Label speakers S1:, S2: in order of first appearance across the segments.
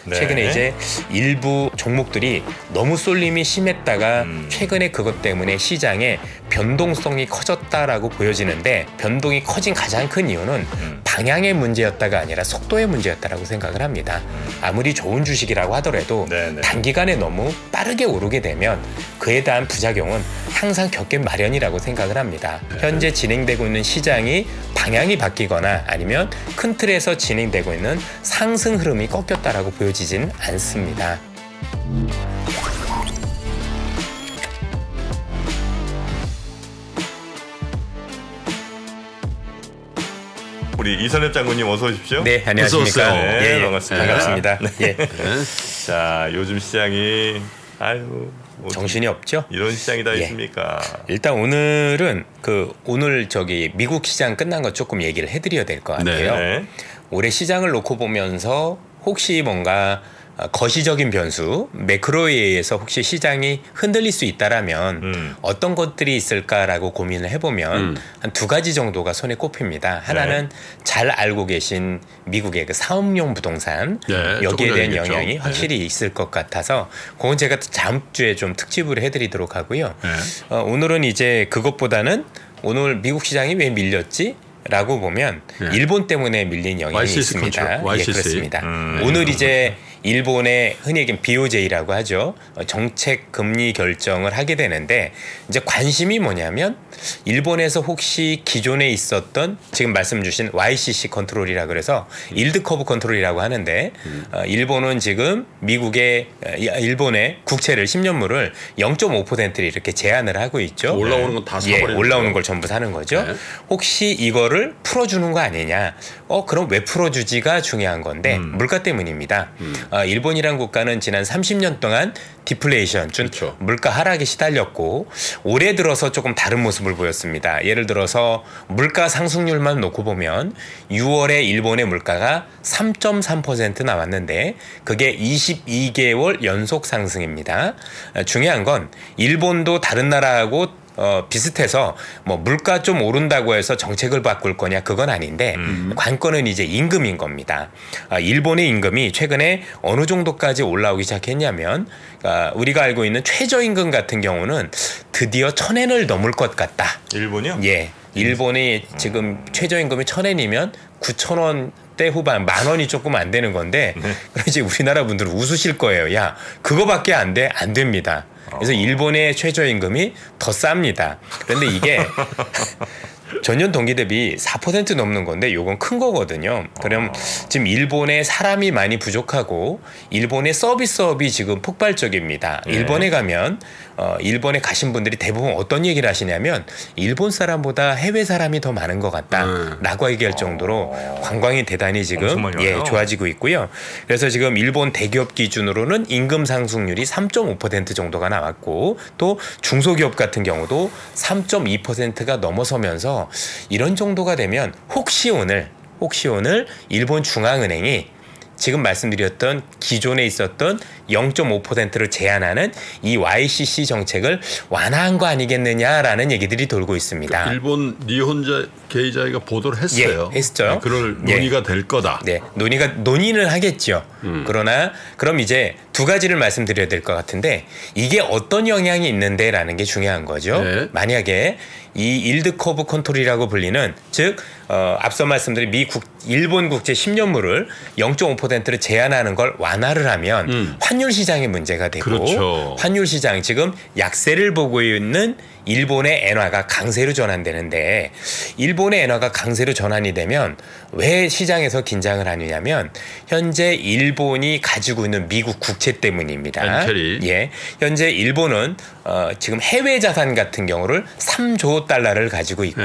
S1: 네.
S2: 최근에 이제 일부 종목들이 너무 쏠림이 심했다가 최근에 그것 때문에 시장에 변동성이 커졌다라고 보여지는데, 변동이 커진 가장 큰 이유는 방향의 문제였다가 아니라 속도의 문제였다라고 생각을 합니다. 아무리 좋은 주식이라고 하더라도
S1: 네네.
S2: 단기간에 너무 빠르게 오르게 되면 그에 대한 부작용은 항상 겪게 마련이라고 생각을 합니다. 현재 진행되고 있는 시장이 방향이 바뀌거나 아니면 큰 틀에서 진행되고 있는 상승 흐름이 꺾였다라고 보여지진 않습니다.
S1: 우리 이선엽 장군님 어서 오십시오.
S2: 네, 안녕하십니까.
S1: 네,
S2: 예,
S1: 반갑습니다.
S2: 반갑습니다. 예.
S1: 자, 요즘 시장이 뭐
S2: 정신이 없죠?
S1: 이런 시장이 다
S2: 예.
S1: 있습니까?
S2: 일단 오늘은 오늘 미국 시장 끝난 거 조금 얘기를 해드려야 될 것 같아요.
S1: 네.
S2: 올해 시장을 놓고 보면서 혹시 뭔가 거시적인 변수, 매크로에 의해서 혹시 시장이 흔들릴 수 있다라면 어떤 것들이 있을까라고 고민을 해보면 한 두 가지 정도가 손에 꼽힙니다. 하나는 잘 알고 계신 미국의 그 사업용 부동산, 여기에 대한 영향이 확실히 있을 것 같아서 그건 제가 다음 주에 좀 특집으로 해드리도록 하고요. 오늘은 이제 그것보다는 오늘 미국 시장이 왜 밀렸지? 라고 보면 일본 때문에 밀린 영향이 있습니다. 예, 그렇습니다. 오늘 이제 일본의 흔히 얘기하는 BOJ라고 하죠. 정책 금리 결정을 하게 되는데, 이제 관심이 뭐냐면 일본에서 혹시 기존에 있었던 지금 말씀 주신 YCC 컨트롤이라 그래서 일드 커브 컨트롤이라고 하는데, 일본은 지금 일본의 국채를 10년물을 0.5%를 이렇게 제한을 하고 있죠.
S3: 올라오는 건 다 사버리는
S2: 올라오는 걸 전부 사는 거죠. 혹시 이거를 풀어주는 거 아니냐? 그럼 왜 풀어주지가 중요한 건데 물가 때문입니다. 일본이란 국가는 지난 30년 동안 디플레이션, 물가 하락에 시달렸고 올해 들어서 조금 다른 모습을 보였습니다. 예를 들어서 물가 상승률만 놓고 보면 6월에 일본의 물가가 3.3% 나왔는데 그게 22개월 연속 상승입니다. 중요한 건 일본도 다른 나라하고 비슷해서 뭐 물가 좀 오른다고 해서 정책을 바꿀 거냐, 그건 아닌데 관건은 이제 임금인 겁니다. 일본의 임금이 최근에 어느 정도까지 올라오기 시작했냐면 우리가 알고 있는 최저임금 같은 경우는 드디어 1,000엔을 넘을 것 같다.
S1: 일본이요?
S2: 예, 일본이 지금 최저임금이 1,000엔이면 9,000원대 후반, 10,000원이 조금 안 되는 건데 이제 우리나라 분들은 웃으실 거예요. 야, 그거밖에 안 돼? 안 됩니다. 그래서 일본의 최저임금이 더 쌉니다. 그런데 이게 전년 동기 대비 4% 넘는 건데 요건 큰 거거든요. 그럼 지금 일본에 사람이 많이 부족하고 일본의 서비스업이 지금 폭발적입니다. 일본에 가면 일본에 가신 분들이 대부분 어떤 얘기를 하시냐면 일본 사람보다 해외 사람이 더 많은 것 같다라고 얘기할 정도로 관광이 대단히 지금 좋아지고 있고요. 그래서 지금 일본 대기업 기준으로는 임금 상승률이 3.5% 정도가 나왔고 또 중소기업 같은 경우도 3.2%가 넘어서면서 이런 정도가 되면 혹시 오늘 일본 중앙은행이 지금 말씀드렸던 기존에 있었던 0.5%를 제한하는 이 YCC 정책을 완화한 거 아니겠느냐라는 얘기들이 돌고 있습니다.
S3: 일본 니혼자 게이자이가 보도를 했어요.
S2: 예, 했죠.
S3: 그럴 논의가 될 거다.
S2: 네, 논의는 하겠죠. 그러나 그럼 이제 두 가지를 말씀드려야 될 것 같은데 이게 어떤 영향이 있는데라는 게 중요한 거죠. 만약에 이 일드 커브 컨트롤이라고 불리는 즉 앞서 말씀드린 일본 국채 10년물을 0.5%를 제한하는 걸 완화를 하면 환율 시장에 문제가 되고 환율 시장 지금 약세를 보고 있는 일본의 엔화가 강세로 전환되는데 일본의 엔화가 강세로 전환이 되면 왜 시장에서 긴장을 하느냐면 현재 일본이 가지고 있는 미국 국채 때문입니다. 예, 현재 일본은 지금 해외 자산 같은 경우를 3조 달러를 가지고 있고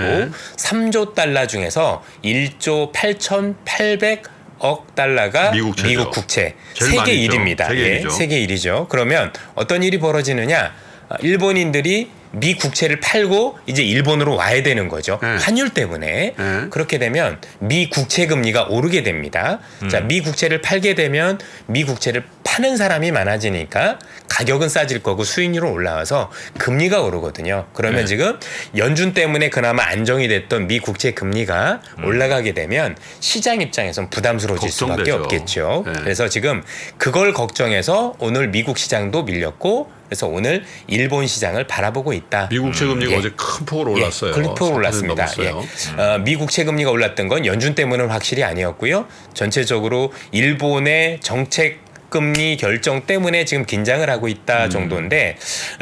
S2: 3조 달러 중에서 1조 8,800억 달러가 미국 국채 세계 1위입니다. 세계 1위죠. 그러면 어떤 일이 벌어지느냐? 일본인들이 미 국채를 팔고 이제 일본으로 와야 되는 거죠.
S3: 네.
S2: 환율 때문에. 그렇게 되면 미 국채 금리가 오르게 됩니다. 자, 미 국채를 팔게 되면 미 국채를 파는 사람이 많아지니까 가격은 싸질 거고 수익률은 올라와서 금리가 오르거든요. 그러면 지금 연준 때문에 그나마 안정이 됐던 미 국채 금리가 올라가게 되면 시장 입장에선 부담스러워질 수밖에
S3: 걱정되죠.
S2: 없겠죠.
S3: 네.
S2: 그래서 지금 그걸 걱정해서 오늘 미국 시장도 밀렸고 그래서 오늘 일본 시장을 바라보고 있다.
S3: 미국 채금리가
S2: 예.
S3: 어제 큰 폭으로 올랐어요.
S2: 큰 폭으로
S3: 4%
S2: 올랐습니다.
S3: 넘었어요.
S2: 미 국채 금리가 올랐던 건 연준 때문은 확실히 아니었고요. 전체적으로 일본의 정책 금리 결정 때문에 지금 긴장을 하고 있다 정도인데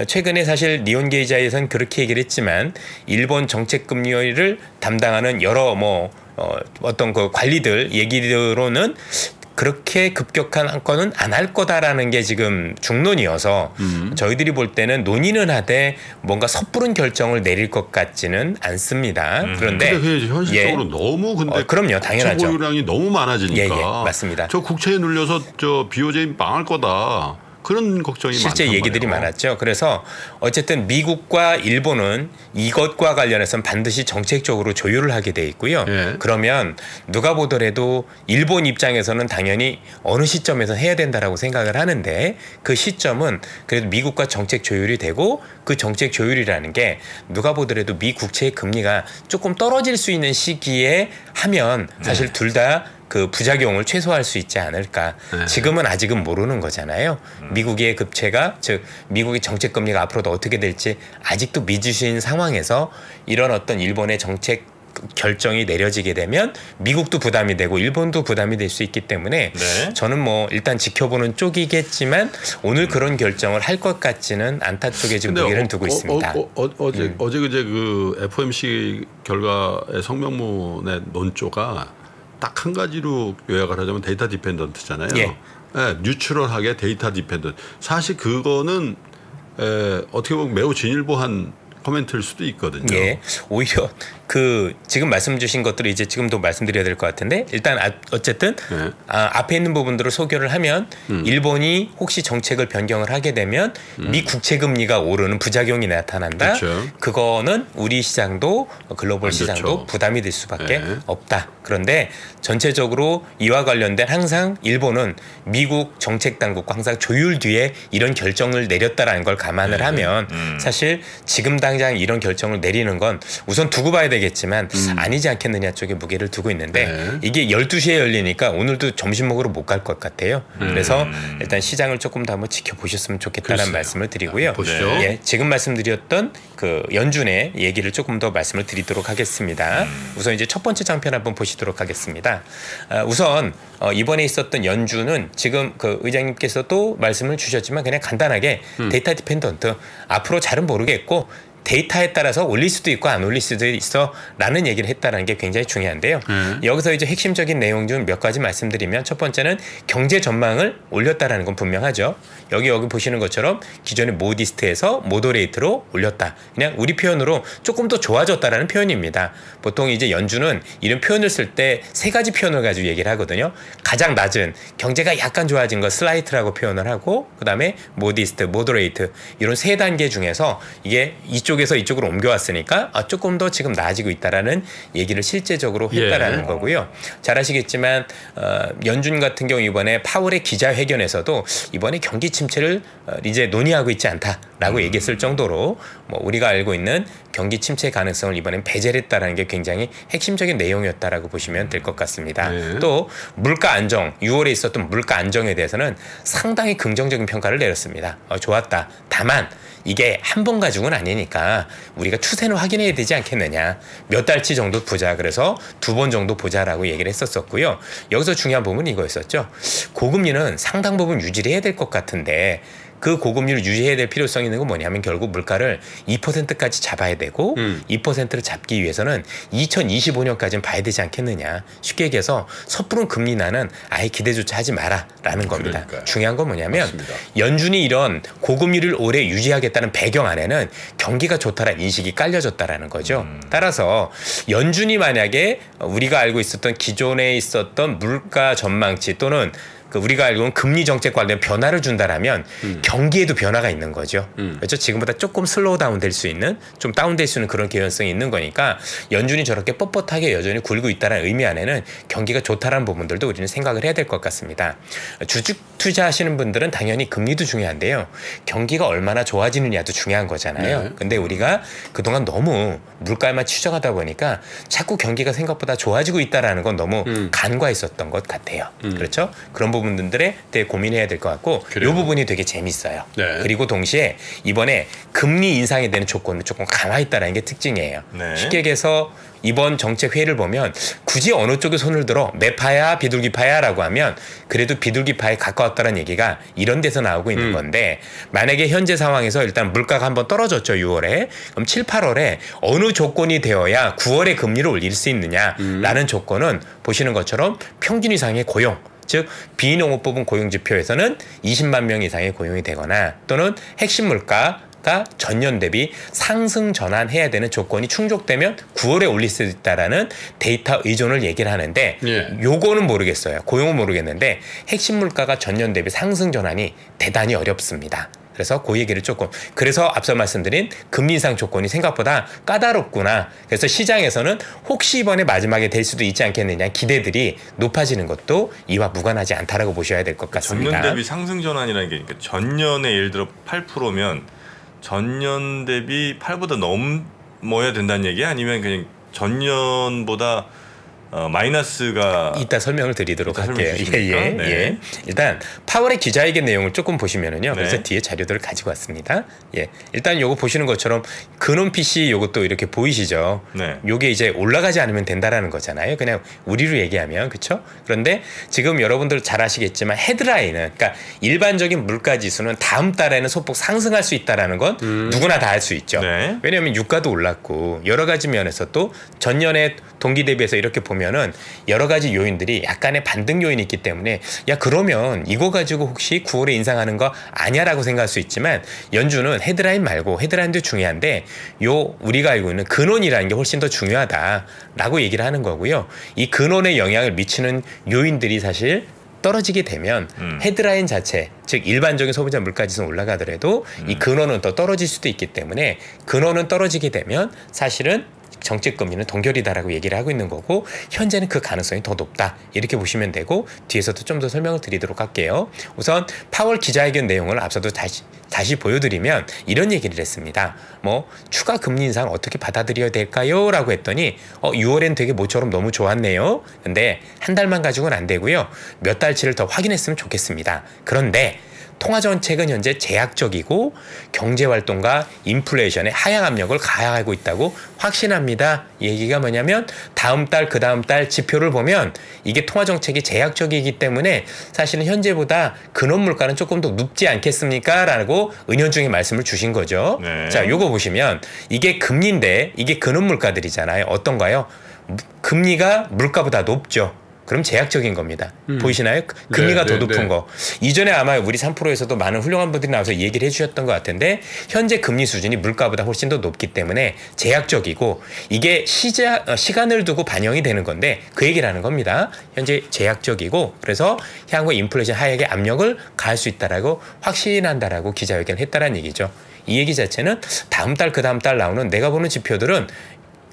S2: 최근에 사실 니혼 게이자에서는 그렇게 얘기를 했지만 일본 정책 금리를 담당하는 여러 어떤 그 관리들 얘기로는 그렇게 급격한 한건은 안 할 거다라는 게 지금 중론이어서 저희들이 볼 때는 논의는 하되 뭔가 섣부른 결정을 내릴 것 같지는 않습니다. 그런데
S3: 근데 현실적으로 너무 근데
S2: 그럼요, 당연하죠.
S3: 보유량이 너무 많아지니까
S2: 맞습니다.
S3: 저 국채에 눌려서 저 BOJ 망할 거다. 그런 걱정이
S2: 실제
S3: 많단
S2: 얘기들이
S3: 말이에요.
S2: 많았죠. 그래서 어쨌든 미국과 일본은 이것과 관련해서는 반드시 정책적으로 조율을 하게 돼 있고요.
S3: 예.
S2: 그러면 누가 보더라도 일본 입장에서는 당연히 어느 시점에서 해야 된다라고 생각을 하는데 그 시점은 그래도 미국과 정책 조율이 되고 그 정책 조율이라는 게 누가 보더라도 미 국채의 금리가 조금 떨어질 수 있는 시기에 하면 사실 둘 다 그 부작용을 최소화할 수 있지 않을까. 지금은 아직은 모르는 거잖아요. 미국의 급체가 즉 미국의 정책 금리가 앞으로도 어떻게 될지 아직도 미지수인 상황에서 이런 어떤 일본의 정책 결정이 내려지게 되면 미국도 부담이 되고 일본도 부담이 될 수 있기 때문에 저는 일단 지켜보는 쪽이겠지만 오늘 그런 결정을 할 것 같지는 않다 쪽에 지금 무게를 두고 있습니다.
S3: 어제 그제 그 FOMC 결과의 성명문의 논조가 딱 한 가지로 요약을 하자면 데이터 디펜던트잖아요.
S2: 예.
S3: 뉴트럴하게 데이터 디펜던트. 사실 그거는 어떻게 보면 매우 진일보한 코멘트일 수도 있거든요.
S2: 예, 오히려 그 지금 말씀 주신 것들을 이제 지금도 말씀드려야 될 것 같은데 일단 어쨌든 앞에 있는 부분들을 소개를 하면 일본이 혹시 정책을 변경을 하게 되면 미 국채 금리가 오르는 부작용이 나타난다.
S3: 그렇죠.
S2: 그거는 우리 시장도 글로벌 시장도
S3: 좋죠.
S2: 부담이 될 수밖에 없다. 그런데 전체적으로 이와 관련된 항상 일본은 미국 정책 당국과 항상 조율 뒤에 이런 결정을 내렸다라는 걸 감안을 하면 사실 지금 당장 이런 결정을 내리는 건 우선 두고 봐야 되겠지만 아니지 않겠느냐 쪽에 무게를 두고 있는데 이게 12시에 열리니까 오늘도 점심 먹으러 못 갈 것 같아요. 그래서 일단 시장을 조금 더 한번 지켜보셨으면 좋겠다는
S3: 글쎄요.
S2: 말씀을 드리고요.
S3: 보시죠.
S2: 예, 지금 말씀드렸던 그 연준의 얘기를 조금 더 말씀을 드리도록 하겠습니다. 우선 이제 첫 번째 장편 한번 보시도록 하겠습니다. 우선 이번에 있었던 연준은 지금 그 의장님께서도 말씀을 주셨지만 그냥 간단하게 데이터 디펜던트 앞으로 잘은 모르겠고 데이터에 따라서 올릴 수도 있고 안 올릴 수도 있어 라는 얘기를 했다는 게 굉장히 중요한데요. 여기서 이제 핵심적인 내용 중 몇 가지 말씀드리면 첫 번째는 경제 전망을 올렸다라는 건 분명하죠. 여기 보시는 것처럼 기존의 모디스트에서 모더레이트로 올렸다. 그냥 우리 표현으로 조금 더 좋아졌다라는 표현입니다. 보통 이제 연준은 이런 표현을 쓸 때 세 가지 표현을 가지고 얘기를 하거든요. 가장 낮은 경제가 약간 좋아진 거 슬라이트라고 표현을 하고 그다음에 모디스트, 모더레이트 이런 세 단계 중에서 이게 이쪽에서 이쪽으로 옮겨왔으니까 조금 더 지금 나아지고 있다라는 얘기를 실제적으로 했다라는 거고요. 잘 아시겠지만 연준 같은 경우 이번에 파월의 기자회견에서도 이번에 경기 침체를 이제 논의하고 있지 않다라고 얘기했을 정도로 우리가 알고 있는 경기 침체 가능성을 이번엔 배제를 했다라는 게 굉장히 핵심적인 내용이었다라고 보시면 될 것 같습니다. 또 물가 안정, 6월에 있었던 물가 안정에 대해서는 상당히 긍정적인 평가를 내렸습니다. 좋았다. 다만 이게 한 번 가지고는 아니니까 우리가 추세를 확인해야 되지 않겠느냐. 몇 달치 정도 보자. 그래서 2번 정도 보자라고 얘기를 했었고요. 여기서 중요한 부분은 이거였었죠. 고금리는 상당 부분 유지를 해야 될 것 같은데 그 고금리를 유지해야 될 필요성이 있는 건 뭐냐면 결국 물가를 2%까지 잡아야 되고 2%를 잡기 위해서는 2025년까지는 봐야 되지 않겠느냐. 쉽게 얘기해서 섣부른 금리 인하는 아예 기대조차 하지 마라라는 겁니다.
S3: 그러니까요.
S2: 중요한 건 뭐냐면
S3: 맞습니다.
S2: 연준이 이런 고금리를 오래 유지하겠다는 배경 안에는 경기가 좋다라는 인식이 깔려졌다라는 거죠. 따라서 연준이 만약에 우리가 알고 있었던 기존에 있었던 물가 전망치 또는 그 우리가 알고는 금리 정책 관련 변화를 준다라면 경기에도 변화가 있는 거죠. 그렇죠. 지금보다 조금 슬로우 다운 될 수 있는, 좀 다운될 수 있는 그런 개연성이 있는 거니까 연준이 저렇게 뻣뻣하게 여전히 굴고 있다는 의미 안에는 경기가 좋다라는 부분들도 우리는 생각을 해야 될 것 같습니다. 주식 투자하시는 분들은 당연히 금리도 중요한데요. 경기가 얼마나 좋아지느냐도 중요한 거잖아요.
S3: 네.
S2: 근데 우리가 그동안 너무 물가에만 치중하다 보니까 자꾸 경기가 생각보다 좋아지고 있다라는 건 너무 간과했었던 것 같아요. 그렇죠? 그런 부분들에 대해 고민해야 될 것 같고 이 부분이 되게 재밌어요.
S3: 네.
S2: 그리고 동시에 이번에 금리 인상에 대한 조건을 조금 강화했다는 게 특징이에요.
S1: 네.
S2: 쉽게 얘기해서 이번 정책 회의를 보면 굳이 어느 쪽에 손을 들어 매파야 비둘기파야라고 하면 그래도 비둘기파에 가까웠다는 얘기가 이런 데서 나오고 있는 건데 만약에 현재 상황에서 일단 물가가 한번 떨어졌죠. 6월에. 그럼 7, 8월에 어느 조건이 되어야 9월에 금리를 올릴 수 있느냐라는 조건은 보시는 것처럼 평균 이상의 고용, 즉 비농업부분 고용지표에서는 20만 명 이상의 고용이 되거나 또는 핵심 물가가 전년 대비 상승 전환해야 되는 조건이 충족되면 9월에 올릴 수 있다라는 데이터 의존을 얘기를 하는데 요거는 모르겠어요. 고용은 모르겠는데 핵심 물가가 전년 대비 상승 전환이 대단히 어렵습니다. 그래서 그 얘기를 조금, 그래서 앞서 말씀드린 금리 인상 조건이 생각보다 까다롭구나. 그래서 시장에서는 혹시 이번에 마지막에 될 수도 있지 않겠느냐 기대들이 높아지는 것도 이와 무관하지 않다라고 보셔야 될 것 같습니다.
S1: 전년 대비 상승 전환이라는 게 그러니까 전년에 예를 들어 8%면 전년 대비 8보다 넘어야 된다는 얘기야? 아니면 그냥 전년보다 마이너스가
S2: 이따 설명을 드리도록
S1: 이따
S2: 할게요.
S1: 설명해 주십니까? 네.
S2: 일단 파월의 기자회견 내용을 조금 보시면은요. 그래서
S1: 네.
S2: 뒤에 자료들을 가지고 왔습니다. 일단 요거 보시는 것처럼 근원 PC 요것도 이렇게 보이시죠?
S1: 네.
S2: 요게 이제 올라가지 않으면 된다라는 거잖아요. 그냥 우리로 얘기하면 그렇죠? 그런데 지금 여러분들 잘 아시겠지만 헤드라인은 그러니까 일반적인 물가 지수는 다음 달에는 소폭 상승할 수 있다라는 건 누구나 다 알 수 있죠.
S1: 네.
S2: 왜냐하면 유가도 올랐고 여러 가지 면에서 또 전년에 동기 대비해서 이렇게 보면은 여러 가지 요인들이 약간의 반등 요인이 있기 때문에 야 그러면 이거 가지고 혹시 9월에 인상하는 거 아니야라고 생각할 수 있지만 연준은 헤드라인 말고 헤드라인도 중요한데 요 우리가 알고 있는 근원이라는 게 훨씬 더 중요하다라고 얘기를 하는 거고요. 이 근원에 영향을 미치는 요인들이 사실 떨어지게 되면 헤드라인 자체, 즉 일반적인 소비자 물가지수는 올라가더라도 이 근원은 더 떨어질 수도 있기 때문에 근원은 떨어지게 되면 사실은 정책 금리는 동결이다라고 얘기를 하고 있는 거고 현재는 그 가능성이 더 높다 이렇게 보시면 되고 뒤에서도 좀 더 설명을 드리도록 할게요. 우선 파월 기자회견 내용을 앞서도 다시 보여드리면 이런 얘기를 했습니다. 뭐 추가 금리 인상 어떻게 받아들여야 될까요? 라고 했더니 6월엔 되게 모처럼 너무 좋았네요. 근데 한 달만 가지고는 안 되고요. 몇 달치를 더 확인했으면 좋겠습니다. 그런데 통화정책은 현재 제약적이고 경제활동과 인플레이션의 하향 압력을 가하고 있다고 확신합니다. 이 얘기가 뭐냐면 다음 달, 그 다음 달 지표를 보면 이게 통화정책이 제약적이기 때문에 사실은 현재보다 근원 물가는 조금 더 높지 않겠습니까? 라고 은연중에 말씀을 주신 거죠.
S1: 네.
S2: 자, 요거 보시면 이게 금리인데 이게 근원 물가들이잖아요. 어떤가요? 금리가 물가보다 높죠. 그럼 제약적인 겁니다. 보이시나요? 금리가 더 높은 거. 이전에 아마 우리 3프로에서도 많은 훌륭한 분들이 나와서 얘기를 해주셨던 것 같은데 현재 금리 수준이 물가보다 훨씬 더 높기 때문에 제약적이고 이게 시간을 두고 반영이 되는 건데 그 얘기를 하는 겁니다. 현재 제약적이고 그래서 향후 인플레이션 하락에 압력을 가할 수 있다라고 확신한다라고 기자회견을 했다라는 얘기죠. 이 얘기 자체는 다음 달, 그 다음 달 나오는 내가 보는 지표들은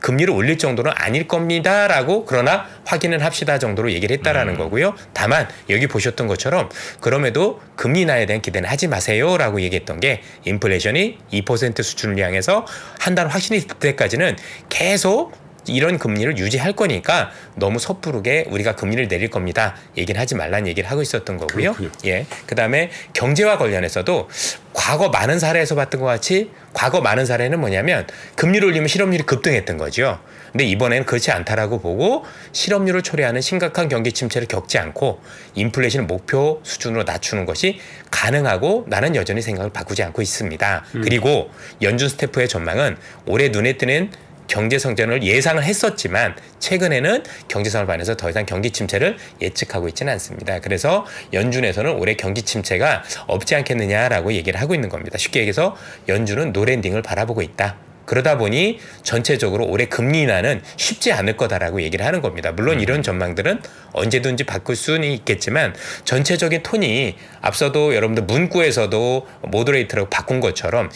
S2: 금리를 올릴 정도는 아닐 겁니다라고 그러나 확인을 합시다 정도로 얘기를 했다라는 거고요. 다만 여기 보셨던 것처럼 그럼에도 금리 인하에 대한 기대는 하지 마세요라고 얘기했던 게 인플레이션이 2% 수준을 향해서 한 달 확신이 될 때까지는 계속 이런 금리를 유지할 거니까 너무 섣부르게 우리가 금리를 내릴 겁니다. 얘기는 하지 말라는 얘기를 하고 있었던 거고요.
S3: 그렇군요.
S2: 그다음에 경제와 관련해서도 과거 많은 사례에서 봤던 것 같이 과거 많은 사례는 뭐냐면 금리를 올리면 실업률이 급등했던 거죠. 근데 이번에는 그렇지 않다라고 보고 실업률을 초래하는 심각한 경기 침체를 겪지 않고 인플레이션 목표 수준으로 낮추는 것이 가능하고 나는 여전히 생각을 바꾸지 않고 있습니다. 그리고 연준 스태프의 전망은 올해 눈에 띄는 경제 성장을 예상을 했었지만 최근에는 경제 상황을 반해서 더 이상 경기 침체를 예측하고 있지는 않습니다. 그래서 연준에서는 올해 경기 침체가 없지 않겠느냐라고 얘기를 하고 있는 겁니다. 쉽게 얘기해서 연준은 노랜딩을 바라보고 있다. 그러다 보니 전체적으로 올해 금리 인하는 쉽지 않을 거다라고 얘기를 하는 겁니다. 물론 이런 전망들은 언제든지 바꿀 수는 있겠지만 전체적인 톤이 앞서도 여러분들 문구에서도 모더레이터라고 바꾼 것처럼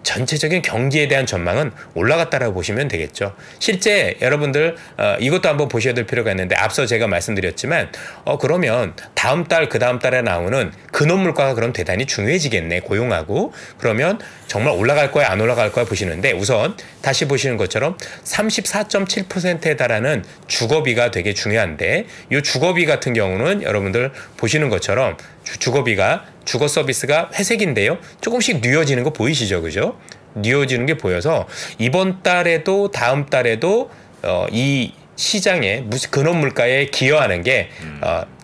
S2: 전체적인 경기에 대한 전망은 올라갔다라고 보시면 되겠죠. 실제 여러분들 이것도 한번 보셔야 될 필요가 있는데 앞서 제가 말씀드렸지만 그러면 다음 달 그 다음 달에 나오는 근원 물가가 그럼 대단히 중요해지겠네. 고용하고 그러면 정말 올라갈 거야 안 올라갈 거야 보시는데 우선 다시 보시는 것처럼 34.7%에 달하는 주거비가 되게 중요한데 이 주거비 같은 경우는 여러분들 보시는 것처럼 주거비가 주거 서비스가 회색인데요. 조금씩 뉘어지는 거 보이시죠? 그죠? 뉘어지는 게 보여서 이번 달에도 다음 달에도 이 시장에 근원 물가에 기여하는 게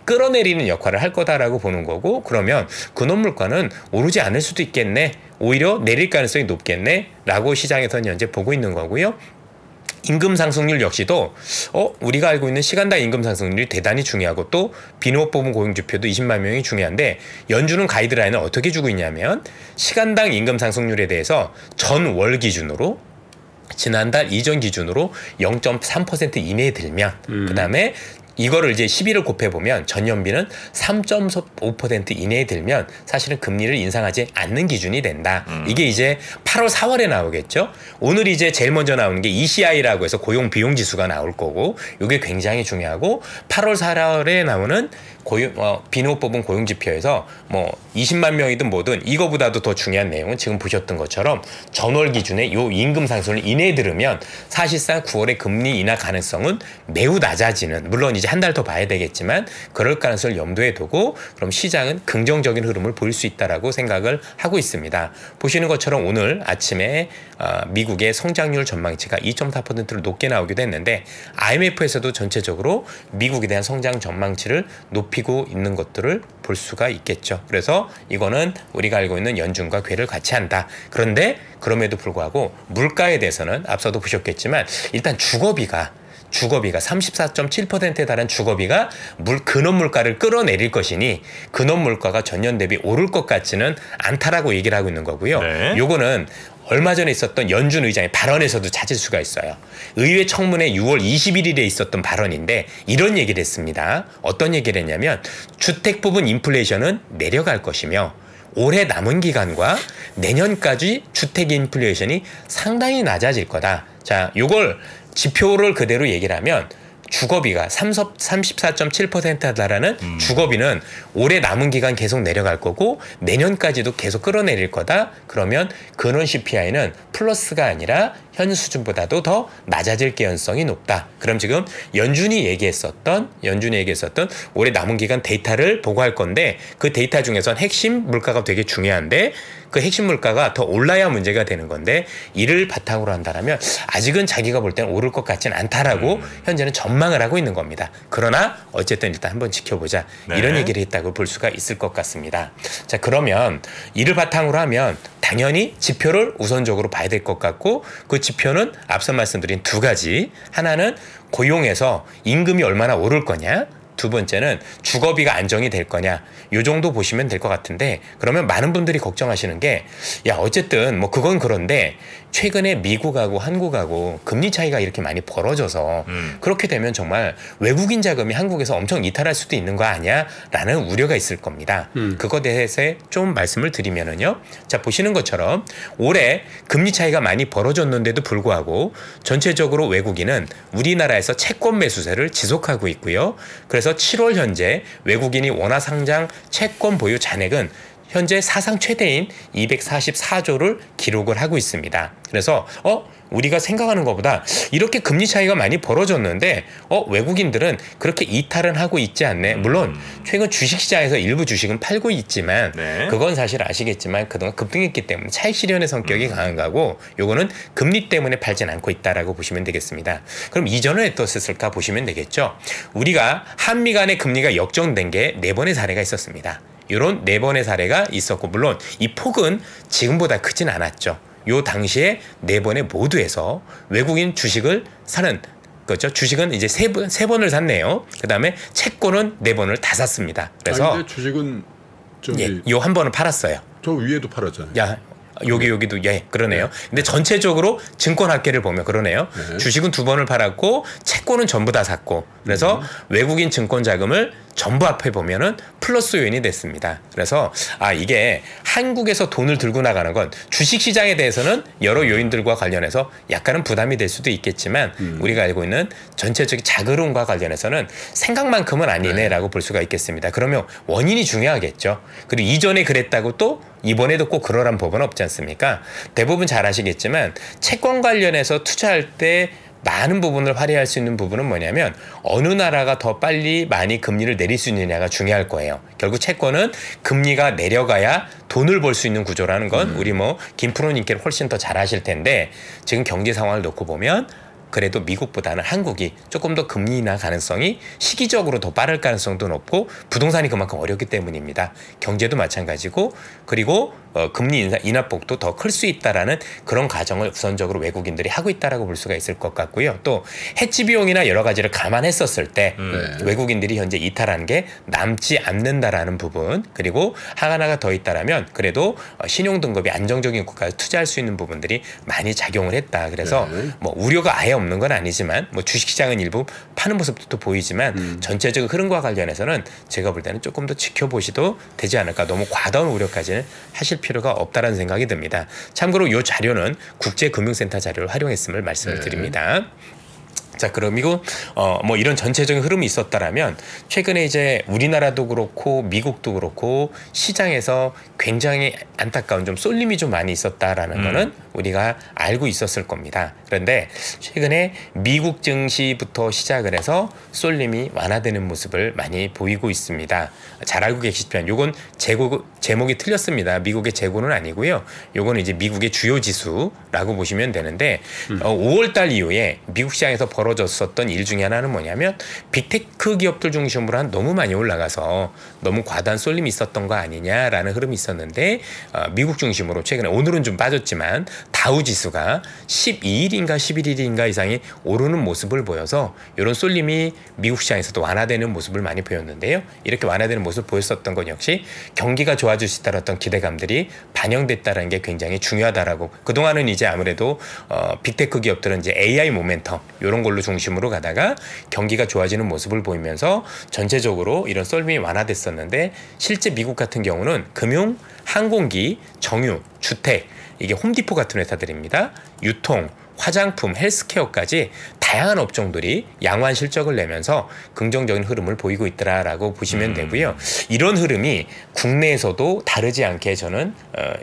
S2: 끌어내리는 역할을 할 거다라고 보는 거고 그러면 근원 물가는 오르지 않을 수도 있겠네. 오히려 내릴 가능성이 높겠네. 라고 시장에서는 현재 보고 있는 거고요. 임금 상승률 역시도 우리가 알고 있는 시간당 임금 상승률이 대단히 중요하고 또 비농업 부문 고용 지표도 20만 명이 중요한데 연준은 가이드라인을 어떻게 주고 있냐면 시간당 임금 상승률에 대해서 전월 기준으로 지난달 이전 기준으로 0.3% 이내에 들면 그다음에 이거를 이제 12를 곱해보면 전년비는 3.5% 이내에 들면 사실은 금리를 인상하지 않는 기준이 된다. 이게 이제 8월 4월에 나오겠죠. 오늘 이제 제일 먼저 나오는 게 ECI라고 해서 고용 비용 지수가 나올 거고 이게 굉장히 중요하고 8월 4월에 나오는 비농업 부문 고용 지표에서 뭐 20만 명이든 뭐든 이거보다도 더 중요한 내용은 지금 보셨던 것처럼 전월 기준에 요 임금 상승을 이내에 들으면 사실상 9월에 금리 인하 가능성은 매우 낮아지는 물론 이제 한 달 더 봐야 되겠지만 그럴 가능성을 염두에 두고 그럼 시장은 긍정적인 흐름을 보일 수 있다라고 생각을 하고 있습니다. 보시는 것처럼 오늘 아침에 미국의 성장률 전망치가 2.4%로 높게 나오기도 했는데 IMF에서도 전체적으로 미국에 대한 성장 전망치를 높이고 있는 것들을 볼 수가 있겠죠. 그래서 이거는 우리가 알고 있는 연준과 궤를 같이 한다. 그런데 그럼에도 불구하고 물가에 대해서는 앞서도 보셨겠지만 일단 주거비가 34.7%에 달한 주거비가 근원 물가를 끌어내릴 것이니 근원 물가가 전년 대비 오를 것 같지는 않다라고 얘기를 하고 있는 거고요.
S1: 네.
S2: 요거는 얼마 전에 있었던 연준 의장의 발언에서도 찾을 수가 있어요. 의회 청문회 6월 21일에 있었던 발언인데 이런 얘기를 했습니다. 어떤 얘기를 했냐면 주택 부분 인플레이션은 내려갈 것이며 올해 남은 기간과 내년까지 주택 인플레이션이 상당히 낮아질 거다. 자, 요걸 지표를 그대로 얘기를 하면 주거비가 34.7%에 달하는 주거비는 올해 남은 기간 계속 내려갈 거고 내년까지도 계속 끌어내릴 거다. 그러면 근원 CPI는 플러스가 아니라 현 수준보다도 더 낮아질 개연성이 높다. 그럼 지금 연준이 얘기했었던 올해 남은 기간 데이터를 보고할 건데 그 데이터 중에선 핵심 물가가 되게 중요한데 그 핵심 물가가 더 올라야 문제가 되는 건데 이를 바탕으로 한다면 아직은 자기가 볼 때는 오를 것 같지는 않다라고 현재는 전망을 하고 있는 겁니다. 그러나 어쨌든 일단 한번 지켜보자.
S1: 네.
S2: 이런 얘기를 했다고 볼 수가 있을 것 같습니다. 자, 그러면 이를 바탕으로 하면 당연히 지표를 우선적으로 봐야 될 것 같고 그 지표는 앞서 말씀드린 두 가지. 하나는 고용에서 임금이 얼마나 오를 거냐. 두 번째는 주거비가 안정이 될 거냐. 요 정도 보시면 될 것 같은데 그러면 많은 분들이 걱정하시는 게 야 어쨌든 뭐 그건 그런데 최근에 미국하고 한국하고 금리 차이가 이렇게 많이 벌어져서 그렇게 되면 정말 외국인 자금이 한국에서 엄청 이탈할 수도 있는 거 아니야? 라는 우려가 있을 겁니다. 그거에 대해서 좀 말씀을 드리면은요. 자, 보시는 것처럼 올해 금리 차이가 많이 벌어졌는데도 불구하고 전체적으로 외국인은 우리나라에서 채권 매수세를 지속하고 있고요. 그래서 7월 현재 외국인이 원화 상장 채권 보유 잔액은 현재 사상 최대인 244조를 기록을 하고 있습니다. 그래서 우리가 생각하는 것보다 이렇게 금리 차이가 많이 벌어졌는데 외국인들은 그렇게 이탈은 하고 있지 않네. 물론 최근 주식시장에서 일부 주식은 팔고 있지만
S1: 네.
S2: 그건 사실 아시겠지만 그동안 급등했기 때문에 차익 실현의 성격이 강한 거고 요거는 금리 때문에 팔진 않고 있다라고 보시면 되겠습니다. 그럼 이전에 어떻었을까 보시면 되겠죠. 우리가 한미 간의 금리가 역전된 게 4번의 사례가 있었습니다. 이런 4번의 사례가 있었고 물론 이 폭은 지금보다 크진 않았죠. 요 당시에 4번의 모두에서 외국인 주식을 사는 거죠. 주식은 이제 3번을 샀네요. 그다음에 채권은 4번을 다 샀습니다. 그래서
S3: 근데 주식은 저기
S2: 요 한 번은 팔았어요.
S3: 저 위에도 팔았잖아요.
S2: 야, 여기도 예 그러네요. 근데 전체적으로 증권 합계를 보면 그러네요. 주식은 2번을 팔았고 채권은 전부 다 샀고 그래서 외국인 증권 자금을 전부 합해 보면은 플러스 요인이 됐습니다. 그래서 이게 한국에서 돈을 들고 나가는 건 주식 시장에 대해서는 여러 요인들과 관련해서 약간은 부담이 될 수도 있겠지만 우리가 알고 있는 전체적인 자금흐름과 관련해서는 생각만큼은 아니네라고 볼 수가 있겠습니다. 그러면 원인이 중요하겠죠. 그리고 이전에 그랬다고 또 이번에도 꼭 그러란 법은 없지 않습니까? 대부분 잘 아시겠지만 채권 관련해서 투자할 때 많은 부분을 할애할 수 있는 부분은 뭐냐면 어느 나라가 더 빨리 많이 금리를 내릴 수 있느냐가 중요할 거예요. 결국 채권은 금리가 내려가야 돈을 벌 수 있는 구조라는 건 우리 김프로님께는 훨씬 더 잘 아실 텐데 지금 경제 상황을 놓고 보면 그래도 미국보다는 한국이 조금 더 금리 인하 가능성이 시기적으로 더 빠를 가능성도 높고 부동산이 그만큼 어렵기 때문입니다. 경제도 마찬가지고 그리고 금리 인하폭도 더 클 수 있다라는 그런 가정을 우선적으로 외국인들이 하고 있다라고 볼 수가 있을 것 같고요. 또 해지 비용이나 여러 가지를 감안했었을 때 외국인들이 현재 이탈한 게 남지 않는다라는 부분 그리고 하나가 더 있다라면 그래도 신용 등급이 안정적인 국가에 투자할 수 있는 부분들이 많이 작용을 했다. 그래서 우려가 아예 없는 건 아니지만 주식시장은 일부 파는 모습도 또 보이지만 전체적인 흐름과 관련해서는 제가 볼 때는 조금 더 지켜보시도 되지 않을까. 너무 과다한 우려까지는 하실 필요가 없다라는 생각이 듭니다. 참고로 이 자료는 국제금융센터 자료를 활용했음을 말씀을 드립니다. 자, 그리고 이런 전체적인 흐름이 있었다라면 최근에 이제 우리나라도 그렇고 미국도 그렇고 시장에서 굉장히 안타까운 좀 쏠림이 좀 많이 있었다라는 거는 우리가 알고 있었을 겁니다. 그런데 최근에 미국 증시부터 시작을 해서 쏠림이 완화되는 모습을 많이 보이고 있습니다. 잘 알고 계시지만 요건 제목이 틀렸습니다. 미국의 재고는 아니고요. 요거는 이제 미국의 주요 지수라고 보시면 되는데 5월 달 이후에 미국 시장에서 벌어졌었던 일 중에 하나는 뭐냐면 빅테크 기업들 중심으로 너무 많이 올라가서 너무 과다한 쏠림이 있었던 거 아니냐라는 흐름이 있었는데 미국 중심으로 최근에 오늘은 좀 빠졌지만 다우 지수가 12일인가 11일인가 이상이 오르는 모습을 보여서 이런 쏠림이 미국 시장에서도 완화되는 모습을 많이 보였는데요. 이렇게 완화되는 모습을 보였었던 건 역시 경기가 좋아질 수 있다는 어떤 기대감들이 반영됐다는 게 굉장히 중요하다라고. 그동안은 이제 아무래도 빅테크 기업들은 이제 AI 모멘텀 이런 걸로 중심으로 가다가 경기가 좋아지는 모습을 보이면서 전체적으로 이런 쏠림이 완화됐었는데 실제 미국 같은 경우는 금융, 항공기, 정유, 주택 이게 홈디포 같은 회사들입니다. 유통, 화장품, 헬스케어까지 다양한 업종들이 양호한 실적을 내면서 긍정적인 흐름을 보이고 있더라라고 보시면 되고요. 이런 흐름이 국내에서도 다르지 않게 저는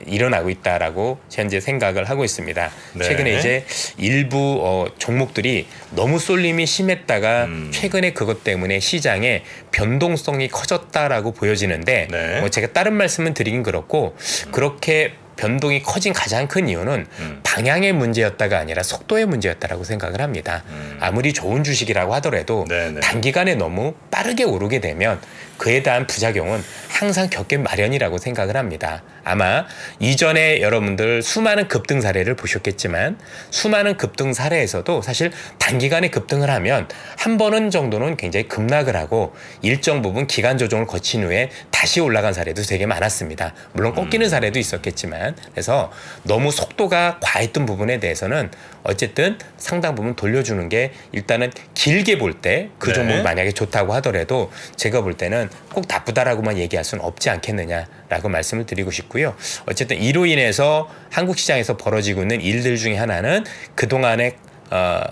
S2: 일어나고 있다라고 현재 생각을 하고 있습니다.
S1: 네.
S2: 최근에 이제 일부 종목들이 너무 쏠림이 심했다가 최근에 그것 때문에 시장에 변동성이 커졌다라고 보여지는데
S1: 네.
S2: 제가 다른 말씀은 드리긴 그렇고 그렇게 변동이 커진 가장 큰 이유는 방향의 문제였다가 아니라 속도의 문제였다라고 생각을 합니다. 아무리 좋은 주식이라고 하더라도
S1: 네네.
S2: 단기간에 너무 빠르게 오르게 되면 그에 대한 부작용은 항상 겪기 마련이라고 생각을 합니다. 아마 이전에 여러분들 수많은 급등 사례를 보셨겠지만 수많은 급등 사례에서도 사실 단기간에 급등을 하면 한 번은 정도는 굉장히 급락을 하고 일정 부분 기간 조정을 거친 후에 다시 올라간 사례도 되게 많았습니다. 물론 꺾이는 사례도 있었겠지만 그래서 너무 속도가 과했던 부분에 대해서는 어쨌든 상당 부분 돌려주는 게 일단은 길게 볼 때 그 종목 만약에 좋다고 하더라도 제가 볼 때는 꼭 나쁘다라고만 얘기할 수는 없지 않겠느냐라고 말씀을 드리고 싶고요. 어쨌든 이로 인해서 한국 시장에서 벌어지고 있는 일들 중에 하나는 그동안에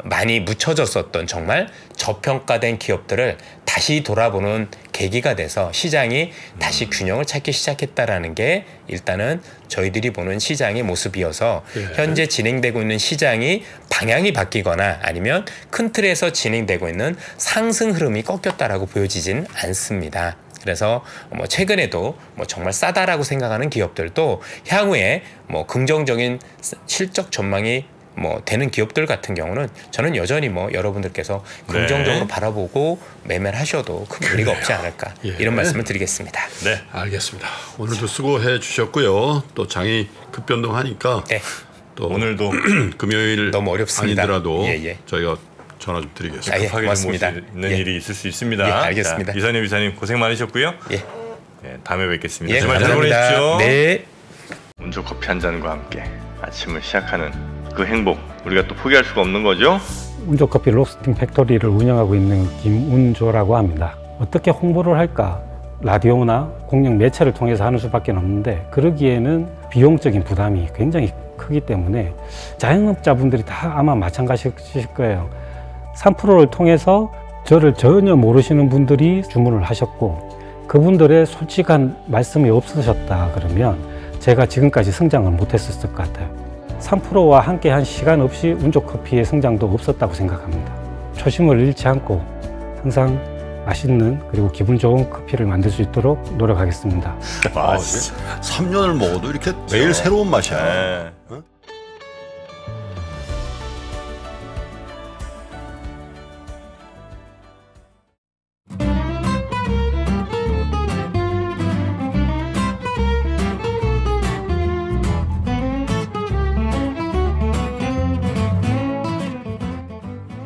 S2: 많이 묻혀졌었던 정말 저평가된 기업들을 다시 돌아보는 계기가 돼서 시장이 다시 균형을 찾기 시작했다라는 게 일단은 저희들이 보는 시장의 모습이어서 현재 진행되고 있는 시장이 방향이 바뀌거나 아니면 큰 틀에서 진행되고 있는 상승 흐름이 꺾였다라고 보여지진 않습니다. 그래서 최근에도 정말 싸다라고 생각하는 기업들도 향후에 긍정적인 실적 전망이 되는 기업들 같은 경우는 저는 여전히 여러분들께서 긍정적으로 바라보고 매매를 하셔도 큰 무리가 없지 않을까 이런 말씀을 드리겠습니다.
S3: 네, 알겠습니다. 오늘도 수고해 주셨고요. 또 장이 급변동하니까 또
S1: 오늘도
S3: 금요일
S2: 너무 어렵습니다.
S3: 아니더라도 저희가 전화 좀 드리겠습니다.
S1: 급하게 모시는 일이 있을 수 있습니다.
S2: 알겠습니다.
S1: 자, 이선엽 이사님 고생 많으셨고요. 다음에 뵙겠습니다. 주말 잘
S2: 감사합니다.
S1: 보내십시오.
S2: 네.
S1: 운조 커피 한 잔과 함께 아침을 시작하는 그 행복, 우리가 또 포기할 수가 없는 거죠.
S4: 운조커피 로스팅 팩토리를 운영하고 있는 김운조라고 합니다. 어떻게 홍보를 할까? 라디오나 공영 매체를 통해서 하는 수밖에 없는데 그러기에는 비용적인 부담이 굉장히 크기 때문에 자영업자분들이 다 아마 마찬가지실 거예요. 3프로를 통해서 저를 전혀 모르시는 분들이 주문을 하셨고 그분들의 솔직한 말씀이 없으셨다 그러면 제가 지금까지 성장을 못했을 것 같아요. 3프로와 함께 한 시간 없이 운조커피의 성장도 없었다고 생각합니다. 초심을 잃지 않고 항상 맛있는 그리고 기분 좋은 커피를 만들 수 있도록 노력하겠습니다.
S3: 3년을 먹어도 이렇게 매일 새로운 맛이야.
S1: 네.